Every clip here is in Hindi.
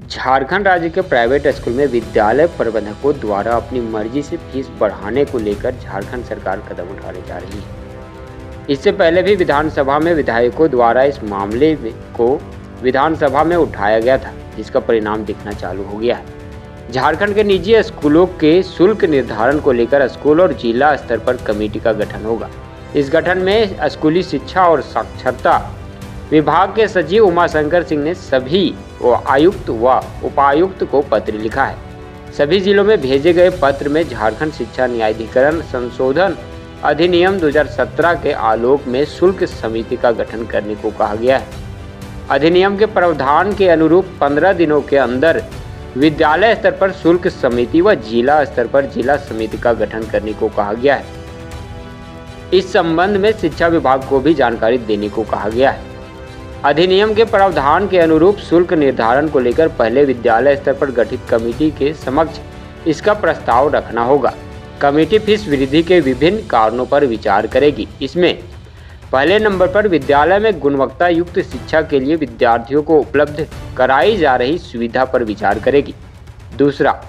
झारखंड राज्य के प्राइवेट स्कूल में विद्यालय प्रबंधकों द्वारा अपनी मर्जी से फीस बढ़ाने को लेकर झारखंड सरकार कदम उठाने जा रही है। इससे पहले भी विधानसभा में विधायकों द्वारा इस मामले को विधानसभा में उठाया गया था, जिसका परिणाम दिखना चालू हो गया है। झारखंड के निजी स्कूलों के शुल्क निर्धारण को लेकर स्कूल और जिला स्तर पर कमेटी का गठन होगा। इस गठन में स्कूली शिक्षा और साक्षरता विभाग के सचिव उमाशंकर सिंह ने सभी आयुक्त व उपायुक्त को पत्र लिखा है। सभी जिलों में भेजे गए पत्र में झारखंड शिक्षा न्यायाधिकरण संशोधन अधिनियम 2017 के आलोक में शुल्क समिति का गठन करने को कहा गया है। अधिनियम के प्रावधान के अनुरूप 15 दिनों के अंदर विद्यालय स्तर पर शुल्क समिति व जिला स्तर पर जिला समिति का गठन करने को कहा गया है। इस संबंध में शिक्षा विभाग को भी जानकारी देने को कहा गया है। अधिनियम के प्रावधान के अनुरूप शुल्क निर्धारण को लेकर पहले विद्यालय स्तर पर गठित कमेटी के समक्ष इसका प्रस्ताव रखना होगा। कमेटी फीस वृद्धि के विभिन्न कारणों पर विचार करेगी। इसमें पहले नंबर पर विद्यालय में गुणवत्ता युक्त शिक्षा के लिए विद्यार्थियों को उपलब्ध कराई जा रही सुविधा पर विचार करेगी। दूसरा,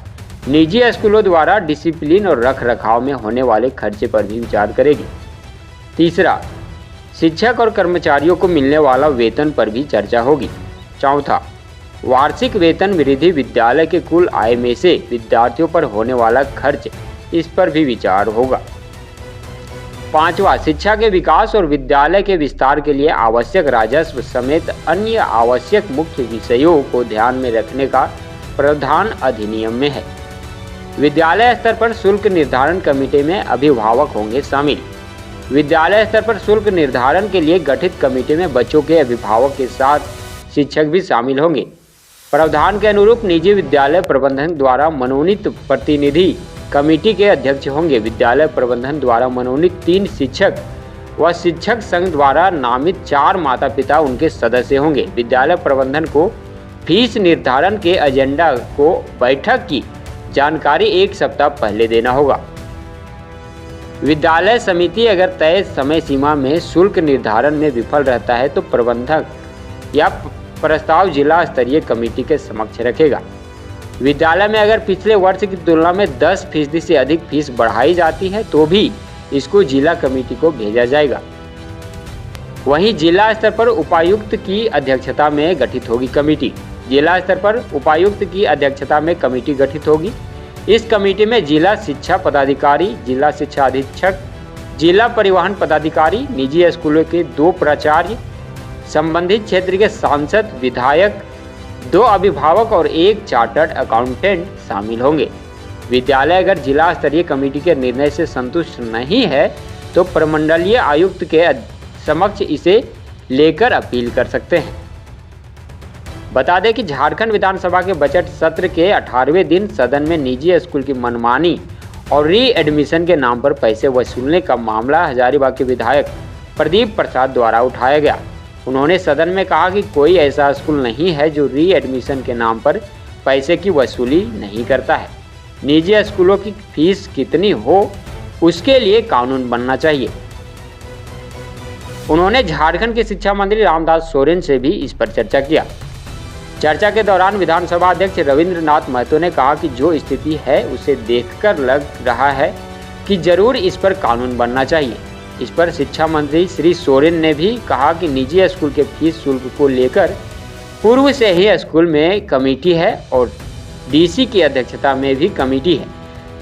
निजी स्कूलों द्वारा डिसिप्लिन और रखरखाव में होने वाले खर्चे पर भी विचार करेगी। तीसरा, शिक्षक और कर्मचारियों को मिलने वाला वेतन पर भी चर्चा होगी। चौथा, वार्षिक वेतन वृद्धि विद्यालय के कुल आय में से विद्यार्थियों पर होने वाला खर्च, इस पर भी विचार होगा। पांचवा, शिक्षा के विकास और विद्यालय के विस्तार के लिए आवश्यक राजस्व समेत अन्य आवश्यक मुख्य विषयों को ध्यान में रखने का प्रावधान अधिनियम में है। विद्यालय स्तर पर शुल्क निर्धारण कमेटी में अभिभावक होंगे शामिल। विद्यालय स्तर पर शुल्क निर्धारण के लिए गठित कमेटी में बच्चों के अभिभावक के साथ शिक्षक भी शामिल होंगे। प्रावधान के अनुरूप निजी विद्यालय प्रबंधन द्वारा मनोनीत प्रतिनिधि कमेटी के अध्यक्ष होंगे। विद्यालय प्रबंधन द्वारा मनोनीत 3 शिक्षक व शिक्षक संघ द्वारा नामित 4 माता पिता उनके सदस्य होंगे। विद्यालय प्रबंधन को फीस निर्धारण के एजेंडा को बैठक की जानकारी 1 सप्ताह पहले देना होगा। विद्यालय समिति अगर तय समय सीमा में शुल्क निर्धारण में विफल रहता है तो प्रबंधक या प्रस्ताव जिला स्तरीय कमेटी के समक्ष रखेगा। विद्यालय में अगर पिछले वर्ष की तुलना में 10% से अधिक फीस बढ़ाई जाती है तो भी इसको जिला कमेटी को भेजा जाएगा। वहीं जिला स्तर पर उपायुक्त की अध्यक्षता में गठित होगी कमेटी। जिला स्तर पर उपायुक्त की अध्यक्षता में कमेटी गठित होगी। इस कमेटी में जिला शिक्षा पदाधिकारी, जिला शिक्षा अधीक्षक, जिला परिवहन पदाधिकारी, निजी स्कूलों के 2 प्राचार्य, संबंधित क्षेत्र के सांसद, विधायक, 2 अभिभावक और 1 चार्टर्ड अकाउंटेंट शामिल होंगे। विद्यालय अगर जिला स्तरीय कमेटी के निर्णय से संतुष्ट नहीं है तो प्रमंडलीय आयुक्त के समक्ष इसे लेकर अपील कर सकते हैं। बता दें कि झारखंड विधानसभा के बजट सत्र के 18वें दिन सदन में निजी स्कूल की मनमानी और री एडमिशन के नाम पर पैसे वसूलने का मामला हजारीबाग के विधायक प्रदीप प्रसाद द्वारा उठाया गया। उन्होंने सदन में कहा कि कोई ऐसा स्कूल नहीं है जो री एडमिशन के नाम पर पैसे की वसूली नहीं करता है। निजी स्कूलों की फीस कितनी हो उसके लिए कानून बनना चाहिए। उन्होंने झारखंड के शिक्षा मंत्री रामदास सोरेन से भी इस पर चर्चा किया। चर्चा के दौरान विधानसभा अध्यक्ष रविंद्रनाथ महतो ने कहा कि जो स्थिति है उसे देखकर लग रहा है कि जरूर इस पर कानून बनना चाहिए। इस पर शिक्षा मंत्री श्री सोरेन ने भी कहा कि निजी स्कूल के फीस शुल्क को लेकर पूर्व से ही स्कूल में कमेटी है और डीसी की अध्यक्षता में भी कमेटी है।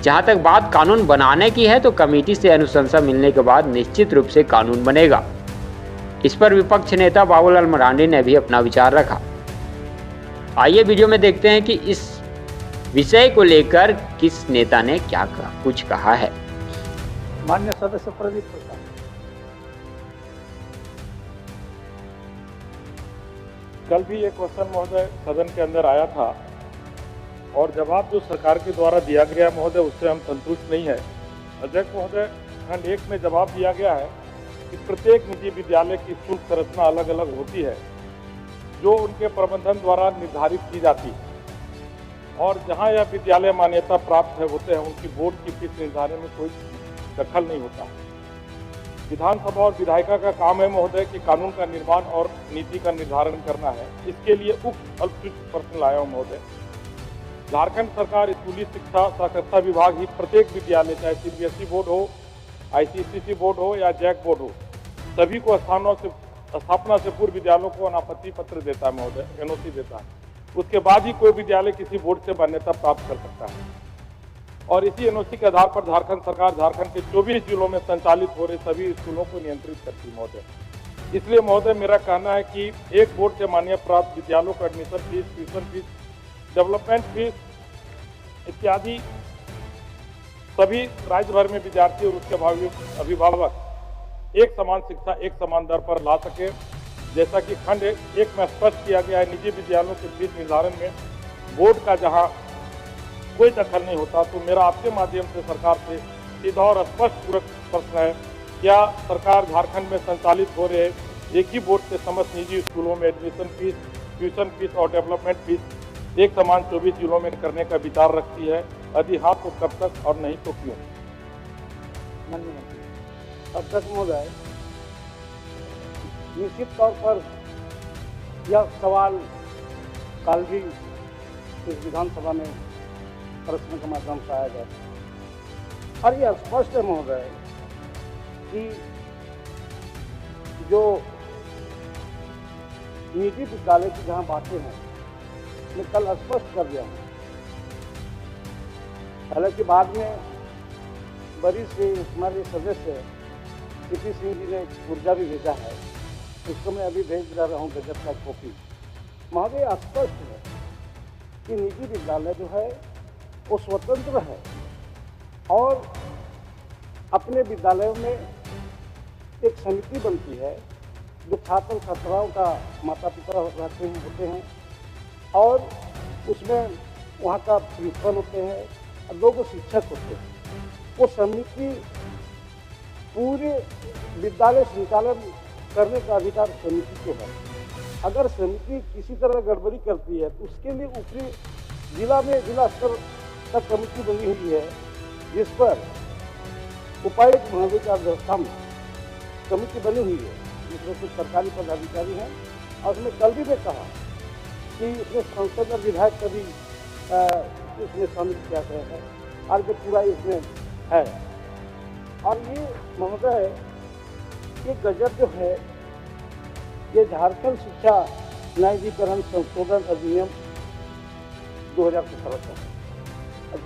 जहां तक बात कानून बनाने की है तो कमेटी से अनुशंसा मिलने के बाद निश्चित रूप से कानून बनेगा। इस पर विपक्ष नेता बाबूलाल मरांडी ने भी अपना विचार रखा। आइए वीडियो में देखते हैं कि इस विषय को लेकर किस नेता ने क्या कुछ कहा है। माननीय सदस्य प्रदीप प्रसाद, कल भी एक क्वेश्चन महोदय सदन के अंदर आया था और जवाब जो सरकार के द्वारा दिया गया महोदय उससे हम संतुष्ट नहीं है। अध्यक्ष महोदय, खंड 1 में जवाब दिया गया है कि प्रत्येक निजी विद्यालय की शुल्क संरचना अलग अलग होती है जो उनके प्रबंधन द्वारा निर्धारित की जाती है और जहां यह विद्यालय मान्यता प्राप्त होते हैं उनकी बोर्ड की फीस निर्धारण में कोई दखल नहीं होता। विधानसभा और विधायिका का काम है महोदय कि कानून का निर्माण और नीति का निर्धारण करना है। इसके लिए उक्त अल्पशिक्षित पर्सन लाया हूँ महोदय। झारखंड सरकार स्कूली शिक्षा साक्षरता विभाग ही प्रत्येक विद्यालय, चाहे सीबीएसई बोर्ड हो, आईसीएसई बोर्ड हो या जैक बोर्ड हो, सभी को स्थापना से पूर्व विद्यालयों को अनापत्ति पत्र देता है महोदय, एनओसी देता है। उसके बाद ही कोई विद्यालय किसी बोर्ड से मान्यता प्राप्त कर सकता है। और इसी एनओसी के आधार पर झारखंड सरकार झारखंड के 24 जिलों में संचालित हो रहे सभी स्कूलों को नियंत्रित करती है महोदय। इसलिए महोदय मेरा कहना है कि एक बोर्ड से मान्यता प्राप्त विद्यालयों को admission fees, tuition fees, development fees इत्यादि सभी राज्य भर में विद्यार्थी और उसके अभिभावक एक समान शिक्षा एक समान दर पर ला सके। जैसा कि खंड 1 में स्पष्ट किया गया है, निजी विद्यालयों के फीस निर्धारण में बोर्ड का जहां कोई दखल नहीं होता, तो मेरा आपके माध्यम से सरकार से सीधा और स्पष्ट पूरक प्रश्न है, क्या सरकार झारखंड में संचालित हो रहे एक ही बोर्ड से समस्त निजी स्कूलों में एडमिशन फीस, ट्यूशन फीस और डेवलपमेंट फीस एक समान 24 जिलों में करने का विचार रखती है? यदि हाँ तो कब तक और नहीं तो क्यों? अध्यक्ष महोदय, निश्चित तौर पर यह सवाल कल भी इस विधानसभा में प्रश्न के माध्यम से आया गया और यह स्पष्ट है महोदय कि जो निजी विद्यालय की जहां बातें हैं मैं कल स्पष्ट कर दिया हूँ। हालांकि बाद में वरिष्ठ हमारे सदस्य सीपी सिंह जी ने ऊर्जा भी भेजा है, उसको मैं अभी भेज रहा हूँ गजट का कॉपी। महोदय स्पष्ट है कि निजी विद्यालय जो है वो स्वतंत्र है और अपने विद्यालयों में एक समिति बनती है जो छात्र छात्राओं का माता पिता रहते हैं होते हैं और उसमें वहाँ का प्रिंसिपल होते हैं और 2 शिक्षक होते हैं। वो समिति पूरे विद्यालय संचालन करने का अधिकार समिति को है। अगर समिति किसी तरह गड़बड़ी करती है तो उसके लिए ऊपरी जिला में जिला स्तर तक कमेटी बनी हुई है, जिस पर उपायुक्त महोदय की अध्यक्षता में कमेटी बनी हुई है, जिसमें कुछ सरकारी पदाधिकारी हैं। और उसमें कल भी मैं कहा कि इसमें सांसद और विधायक का भी इसमें शामिल किया गया है और जो पूरा इसमें है। और ये महोदय ये गजट जो है ये झारखंड शिक्षा न्यायाधिकरण संशोधन अधिनियम 2017 का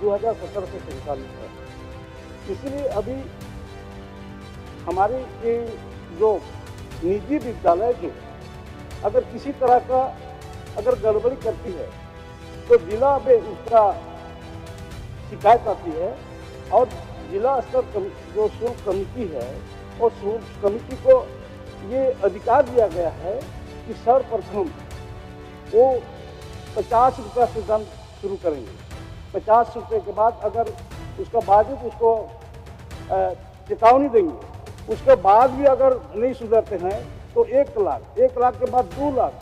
2017 से संचालित है। इसलिए अभी हमारे ये जो निजी विद्यालय जो अगर किसी तरह का अगर गड़बड़ी करती है तो जिला में उसका शिकायत आती है और जिला स्तर जो शुल्क कमेटी है और शुल्क कमेटी को ये अधिकार दिया गया है कि सर्वप्रथम वो 50 रुपये से दंड शुरू करेंगे। 50 रुपये के बाद अगर उसका बावजूद उसको चेतावनी देंगे, उसके बाद भी अगर नहीं सुधरते हैं तो 1 लाख, 1 लाख के बाद 2 लाख,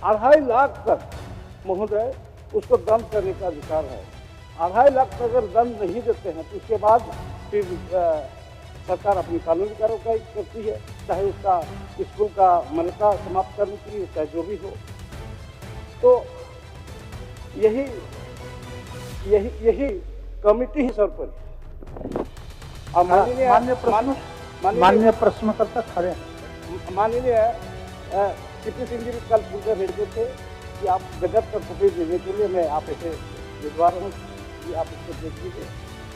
2.5 लाख तक महोदय उसको दंड करने का अधिकार है। 2.5 लाख तक अगर दंड नहीं देते हैं तो उसके बाद फिर सरकार अपनी कानूनी कार्रवाई करती है, चाहे उसका स्कूल का मान्यता समाप्त करने के लिए, चाहे जो भी हो। तो यही कमिटी ही सर पर और माननीय प्रश्नकर्ता खड़े हैं। माननीय सीपी सिंह जी भी कल पूछे भेजे थे कि आप गजट पर कॉपी देने के लिए मैं आप इसे भिजवा रहा हूँ कि आप इसको देख लीजिए।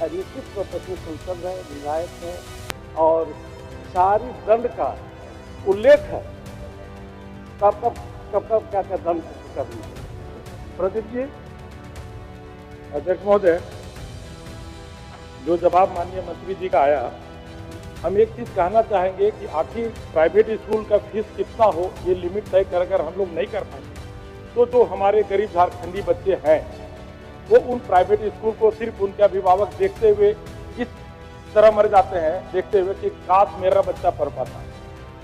निश्चित तौर पर संसद है, विधायक है और सारी दंड का उल्लेख है, कब क्या दंड करना है। प्रदीप जी। अध्यक्ष महोदय, जो जवाब माननीय मंत्री जी का आया, हम एक चीज कहना चाहेंगे कि आखिर प्राइवेट स्कूल का फीस कितना हो ये लिमिट तय कर हम लोग नहीं कर पाएंगे तो जो हमारे गरीब झारखंडी बच्चे हैं वो उन प्राइवेट स्कूल को सिर्फ उनके अभिभावक देखते हुए इस तरह मर जाते हैं, देखते हुए कि काश मेरा बच्चा पढ़ पाता।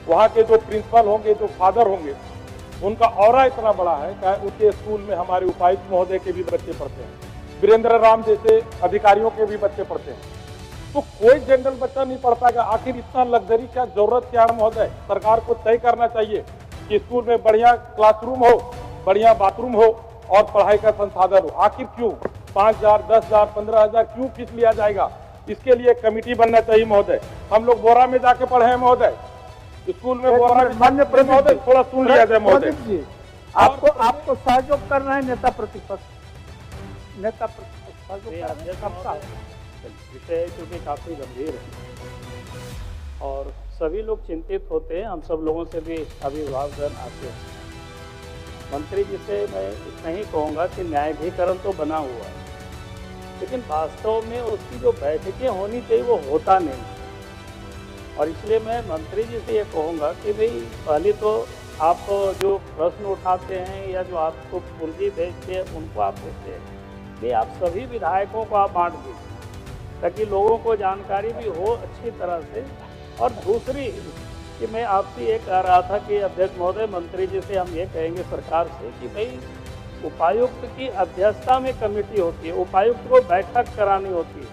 वहाँ के जो प्रिंसिपल होंगे, जो फादर होंगे, उनका ऑरा इतना बड़ा है, चाहे उनके स्कूल में हमारे उपायुक्त महोदय के भी बच्चे पढ़ते हैं, वीरेंद्र राम जैसे अधिकारियों के भी बच्चे पढ़ते हैं। तो कोई जनरल बच्चा नहीं पढ़ पाएगा। आखिर इतना लग्जरी क्या जरूरत क्या है महोदय? सरकार को तय करना चाहिए कि स्कूल में बढ़िया क्लासरूम हो, बढ़िया बाथरूम हो और पढ़ाई का संसाधन हो। आखिर क्यों 5,000, 10,000, 15,000 क्यों फीस लिया जाएगा? इसके लिए कमेटी बनना चाहिए महोदय। हम लोग बोरा में जाके पढ़े हैं महोदय, स्कूल में बोरा में। मान्य महोदय थोड़ा सुन लिया जाए महोदय जी। आपको सहयोग कर रहे हैं नेता प्रतिपक्ष सहयोग कर रहे हैं सबका। विषय क्योंकि काफ़ी गंभीर है और सभी लोग चिंतित होते हैं। हम सब लोगों से भी अभिभावकगण आते हैं। मंत्री जी से मैं इतना ही कहूँगा कि न्यायाधिकरण तो बना हुआ है, लेकिन वास्तव में उसकी जो बैठकें होनी चाहिए वो होता नहीं। और इसलिए मैं मंत्री जी से ये कहूँगा कि भाई पहले तो आप जो प्रश्न उठाते हैं या जो आपको पूर्जी भेजते हैं उनको आप देते हैं, ये आप सभी विधायकों को आप बांट दीजिए ताकि लोगों को जानकारी भी हो अच्छी तरह से। और दूसरी कि मैं आपसे ये कह रहा था कि अध्यक्ष महोदय, मंत्री जी से हम ये कहेंगे सरकार से कि भाई उपायुक्त की अध्यक्षता में कमेटी होती है, उपायुक्त को बैठक करानी होती है,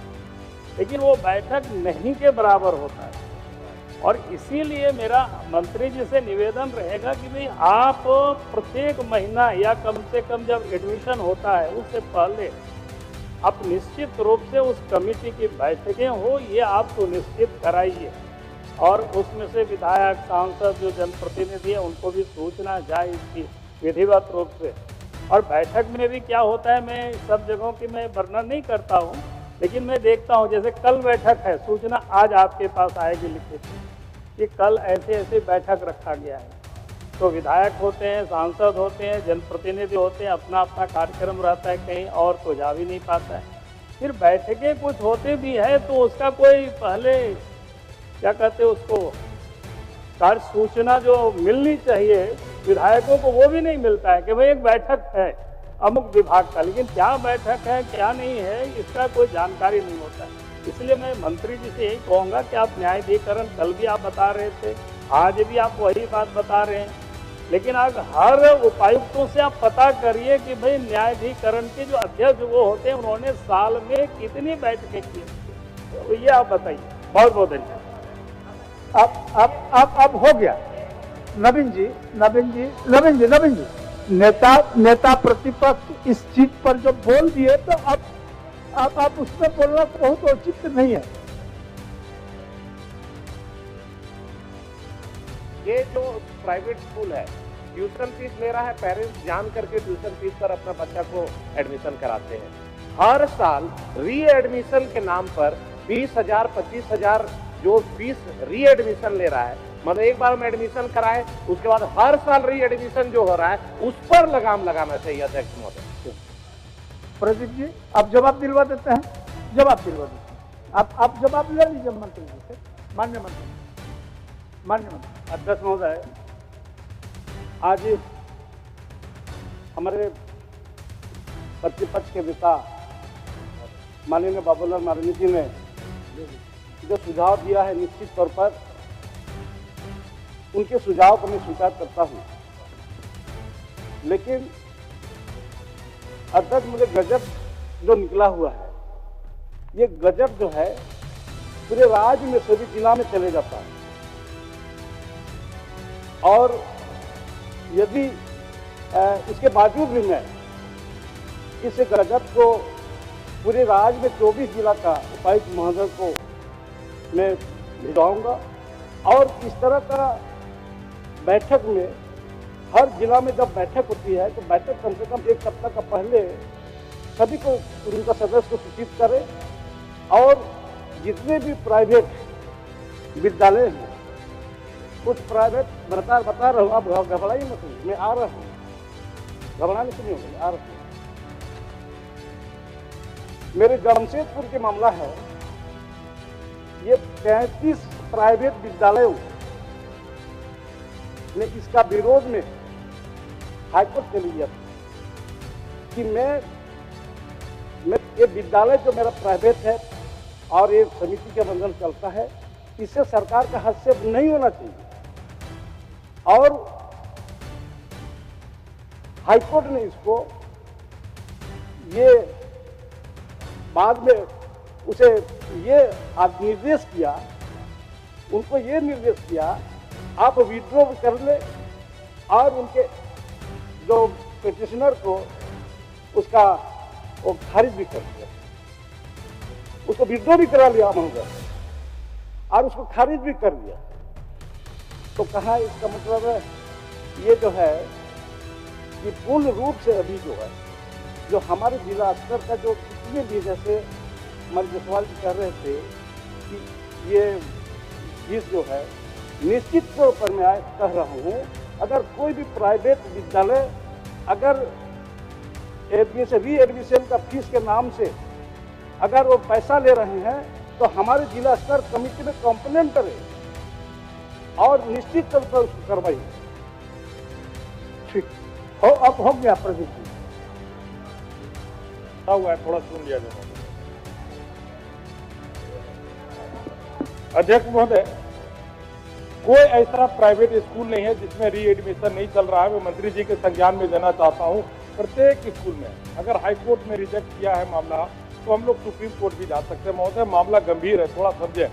लेकिन वो बैठक नहीं के बराबर होता है। और इसीलिए मेरा मंत्री जी से निवेदन रहेगा कि भाई आप प्रत्येक महीना या कम से कम जब एडमिशन होता है उससे पहले आप निश्चित रूप से उस कमेटी की बैठकें हो, ये आप सुनिश्चित कराइए। और उसमें से विधायक, सांसद, जो जनप्रतिनिधि है उनको भी सूचना जाए इसकी विधिवत रूप से। और बैठक में भी क्या होता है, मैं सब जगहों की मैं वर्णन नहीं करता हूँ, लेकिन मैं देखता हूँ जैसे कल बैठक है, सूचना आज आपके पास आएगी लिखित कि कल ऐसे ऐसे बैठक रखा गया है। तो विधायक होते हैं, सांसद होते हैं, जनप्रतिनिधि होते हैं, अपना अपना कार्यक्रम रहता है, कहीं और तो जा भी नहीं पाता है। फिर बैठकें कुछ होते भी है तो उसका कोई पहले क्या कहते हैं उसको कार्य सूचना जो मिलनी चाहिए विधायकों को वो भी नहीं मिलता है कि भाई एक बैठक है अमुक विभाग का, लेकिन क्या बैठक है क्या नहीं है इसका कोई जानकारी नहीं होता है। इसलिए मैं मंत्री जी से यही कहूँगा कि आप न्यायाधिकरण कल भी आप बता रहे थे, आज भी आप वही बात बता रहे हैं, लेकिन आज हर उपायुक्तों से आप पता करिए कि भाई न्यायाधिकरण के जो अध्यक्ष वो होते हैं उन्होंने साल में कितनी बैठकें की, तो ये आप बताइए। बहुत बहुत धन्यवाद। अब हो गया। नवीन जी नेता प्रतिपक्ष इस चीज पर जो बोल दिए तो अब आप उसमें बोलना बहुत उचित नहीं है। ये जो प्राइवेट स्कूल है ट्यूशन फीस ले रहा है, पेरेंट्स जान करके ट्यूशन फीस पर अपना बच्चा को एडमिशन कराते हैं। हर साल री एडमिशन के नाम पर 20,000 25,000 जो फीस री एडमिशन ले रहा है, मतलब एक बार हम एडमिशन कराए उसके बाद हर साल री एडमिशन जो हो रहा है उस पर लगाम लगाना चाहिए अध्यक्ष महोदय। प्रदीप जी आप जवाब दिलवा देते हैं, आप जवाब ले लीजिए मंत्री जी से। मान्य मंत्री। अध्यक्ष महोदय, आज हमारे प्रतिपक्ष के नेता माननीय बाबूलाल मरांडी जी ने जो सुझाव दिया है, निश्चित तौर पर उनके सुझाव को मैं स्वीकार करता हूं, लेकिन अध्यक्ष मुझे गजब जो निकला हुआ है, ये गजब जो है पूरे राज्य में सभी जिला में चले जाता है। और यदि इसके बावजूद भी मैं इस गजब को पूरे राज्य में 24 जिला का उपायुक्त महोदय को मैं भिजवाऊंगा और इस तरह का बैठक में हर जिला में जब बैठक होती है तो बैठक कम से कम एक सप्ताह का पहले सभी को उनका सदस्य को सूचित करें और जितने भी प्राइवेट विद्यालय हैं कुछ प्राइवेट बता रहा हूँ, आप घबराइए मत, मैं आ रहा हूँ, घबराने से नहीं होगा, आ रहा हूँ। मेरे जमशेदपुर के मामला है, ये 35 प्राइवेट विद्यालयों ने इसका विरोध में हाईकोर्ट चली गया कि मैं ये विद्यालय जो मेरा प्राइवेट है और ये समिति के बंधन चलता है, इससे सरकार का हस्तक्षेप नहीं होना चाहिए। और हाईकोर्ट ने इसको ये बाद में उसे ये निर्देश किया, उनको ये निर्देश किया आप विड्रॉ कर ले और उनके जो पिटिशनर को उसका वो खारिज भी कर दिया, उसको विड्रॉ भी करा लिया महोदय और उसको खारिज भी कर दिया। तो कहा इसका मतलब है ये जो है कि पूर्ण रूप से अभी जो हमारे जिला स्तर का जो कितने भी जैसे हमारे जसवाल जी कह रहे थे कि ये फीस जो है निश्चित तौर पर मैं कह रहा हूँ, अगर कोई भी प्राइवेट विद्यालय अगर री एडमिशन का फीस के नाम से अगर वो पैसा ले रहे हैं तो हमारे जिला स्तर कमेटी में कंप्लेंट करें और निश्चित तौर पर उसको कार्रवाई। ठीक हो, अब हो गया प्रदीप जी, हुआ है, थोड़ा सुन लिया जाए। अध्यक्ष महोदय, कोई ऐसा प्राइवेट स्कूल नहीं है जिसमें री एडमिशन नहीं चल रहा है। मैं मंत्री जी के संज्ञान में देना चाहता हूं, प्रत्येक स्कूल में अगर हाई कोर्ट में रिजेक्ट किया है मामला तो हम लोग सुप्रीम कोर्ट भी जा सकते हैं। महोदय, मामला गंभीर है, थोड़ा समझे।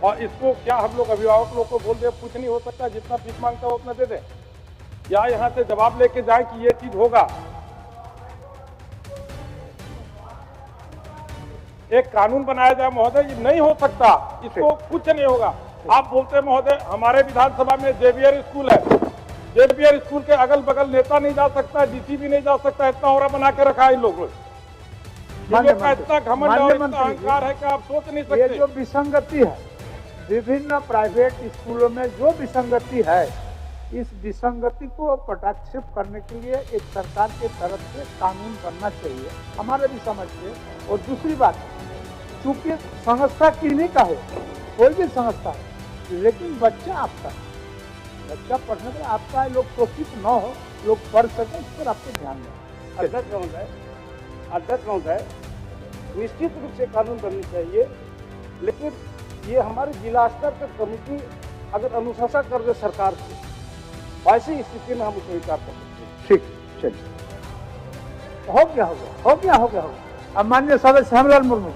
और इसको क्या हम लोग अभिभावक लोग को बोल दे कुछ नहीं हो सकता, जितना फीस मांगता है उतना दे दे, या यहाँ से जवाब लेके जाए कि ये चीज होगा। एक कानून बनाया जाए महोदय, ये नहीं हो सकता, इसको कुछ नहीं होगा। आप बोलते हैं महोदय हमारे विधानसभा में जेवियर स्कूल है, जेवियर स्कूल के अगल बगल नेता नहीं जा सकता, डीसी भी नहीं जा सकता, इतना औरा बना के रखा है इन लोगों का इतना घमंड और इतना अहंकार है कि आप सोच नहीं सकते। ये जो विसंगति है विभिन्न प्राइवेट स्कूलों में, जो विसंगति है, इस विसंगति को पटाक्षेप करने के लिए एक सरकार के तरफ से कानून बनना चाहिए, हमारे भी समझ से। और दूसरी बात, चूंकि संस्था किन्हीं का है, कोई भी संस्था है, लेकिन बच्चा आपका, बच्चा पढ़ने में आपका है, लोग शोषित न हो, लोग पढ़ सकें, इस पर आपको ध्यान दें। अध्यक्ष महोदय, निश्चित रूप से कानून बननी चाहिए, लेकिन ये हमारे जिला स्तर पर कमेटी अगर अनुशंसा कर दे सरकार से, वैसी स्थिति में हम उसे विचार कर सकते हैं। ठीक, चलिए, हो गया। अब माननीय सदस्य हेमलाल मुर्मू,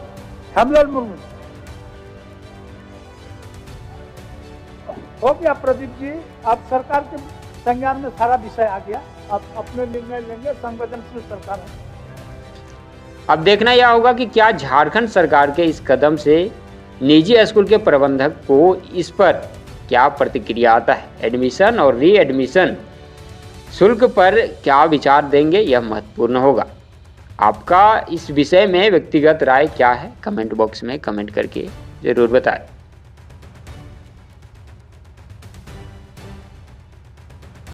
हो गया प्रदीप जी, अब सरकार के संज्ञान में सारा विषय आ गया, अब अपने निर्णय लेंगे, संवेदनशील सरकार है। अब देखना यह होगा कि क्या झारखंड सरकार के इस कदम से निजी स्कूल के प्रबंधक को इस पर क्या प्रतिक्रिया आता है। एडमिशन और री एडमिशन शुल्क पर क्या विचार देंगे, यह महत्वपूर्ण होगा। आपका इस विषय में व्यक्तिगत राय क्या है, कमेंट बॉक्स में कमेंट करके ज़रूर बताएं।